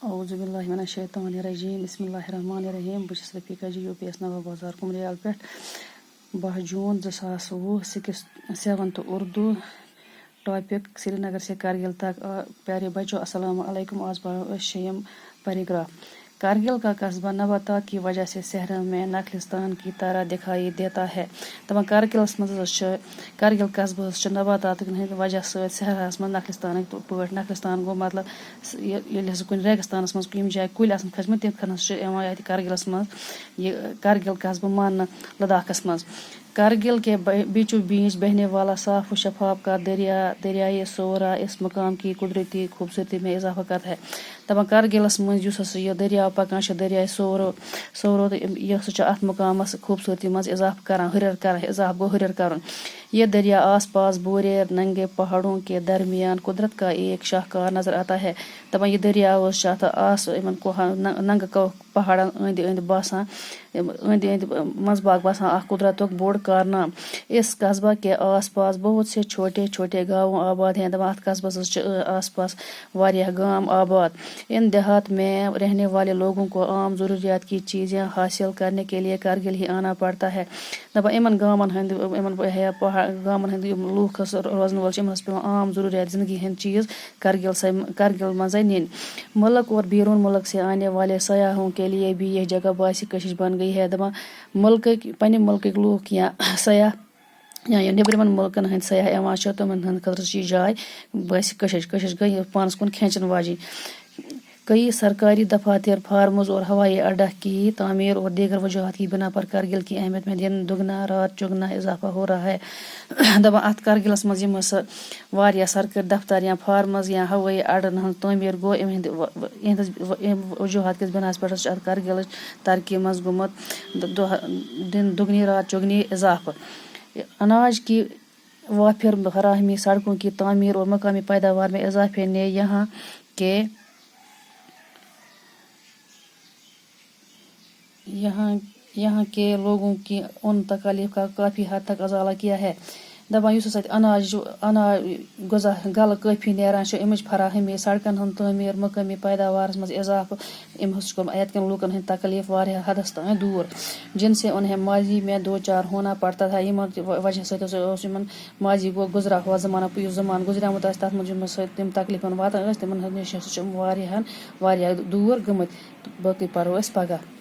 اعوذ باللہ من الشیطان الرجیم بسم اللہ الرحمن الرحیم بہ چھس رفیقہ جی یو پی ایس نوا بازار کمریال پہ 12 جون 2020 7th اردو ٹاپک سری نگر سے کارگل تک پیارے بچوں السلام علیکم آج پڑھو شیم پیراگراف کارگل کا قصبہ نباتات کی وجہ سے صحرا میں نخلستان کی طرح دکھائی دیتا ہے دپان کارگل قصبہ نباتات وجہ سے صحرا من نخلستان پٲٹھۍ نخلستان گو مطلب ییٚلہِ ہسا کُنہِ ریگِستانس منٛز کُنہِ جایہِ کُلۍ آسان کھٔتۍمٕتۍ تِتھ کٔنۍ چھِ یِوان ییٚتہِ کارگلس منٛز یہ کارگل قصبہ ماننہٕ لداخس منٛز کارگل کے بیچو بیچ بہنے والا صاف و شفاف کا دریائے سورا اس مقام کی قدرتی خوبصورتی میں اضافہ کرتا ہے دپان کارگلس منٛز یُس ہسا یہِ دٔریاو پکان چھُ دریاے سورو یہِ ہسا چھُ اتھ مقامس خوبصورتی منٛز اضافہ کران اضافہ گوٚو ہُرٮ۪ر کرُن یہ دریا آس پاس بورے ننگے پہاڑوں کے درمیان قدرت کا ایک شاہکار نظر آتا ہے دپان یہ دریاو چھُ اتھ ننگہٕ پہاڑن أنٛدۍ أنٛدۍ باسان أنٛدۍ أنٛدۍ منٛز باغ باسان اکھ قدرتُک بوٚڑ کارنامہ اس قصبہ کے آس پاس بہت سے چھوٹے چھوٹے گاؤں آباد ہیں دپان اتھ قصبس منٛز چھِ آس پاس واریاہ گام آباد ان دیہات میں رہنے والے لوگوں کو عام ضروریات کی چیزیں حاصل کرنے کے لیے کارگل ہی آنا پڑتا ہے دپان یِمن گامن ہٕنٛدۍ یِم لُکھ روزن وٲلۍ چھِ یِمن پیٚوان عام ضروریات زندگی ہٕنٛدۍ چیٖز کارگل منٛزے نِنۍ ملک اور بیرون ملک سے آنے والے سیاحوں کے لیے بھی یہ جگہ باعث کشش بن گئی ہے دپان پننہِ ملکٕکۍ لُکھ یا سیاح یا نیٚبرِمن مُلکن ہٕنٛدۍ سیاح یِوان چھِ تِمن ہٕنٛدِ خٲطرٕ چھِ یہِ جاے باعث کشش گئی پانس کُن کھینچن واجیٚنۍ کئی سرکاری دفاتر فارمز اور ہوائی اڈہ کی تعمیر اور دیگر وجوہات کی بنا پر کارگل کی اہمیت میں دن دگنا رات چگنا اضافہ ہو رہا ہے دپان اتھ کارگلس منٛز یِم ہسا واریاہ سرکٲرۍ دفتر یا فارمز یا ہوٲیی اڈن ہٕنٛز تعمیٖر گوٚو یِہنٛدِ وجوہات کِس بناس پٮ۪ٹھ چھِ اتھ کارگلٕچ ترقی منٛز گوٚمُت دن دگنی رات چگنی اضافہ اناج کی وافر فراہمی سڑکوں کی تعمیر اور مقامی پیداوار میں اضافے نے یہاں کے لوگوں کی ان تکالیف کا کافی حد تک ازالہ کیا ہے دپان یُس ہسا اناج غذا غلہٕ کٲفی نیران چھُ امِچ فراہمی سڑکن ہُنٛد تعمیٖر مقٲمی پیداوارس منٛز اضافہ أمۍ ہسا چھُ کوٚرمُت ییٚتہِ کٮ۪ن لوٗکن ہٕنٛدۍ تکلیف واریاہ حدس تام دوٗر جن سے انہیں ماضی میں دو چار ہونا پڑتا تھا یِمن وجہ سۭتۍ ہسا اوس یِمن ماضی گوٚو گُزرا ہوا زمانہ یُس زمانہٕ گُزریومُت آسہِ تتھ منٛز یِمن سۭتۍ تِم تکلیٖفن واتان ٲسۍ تِمن نِش ہسا چھِ واریاہ دوٗر گٔمٕتۍ باقٕے پرو أسۍ پگاہ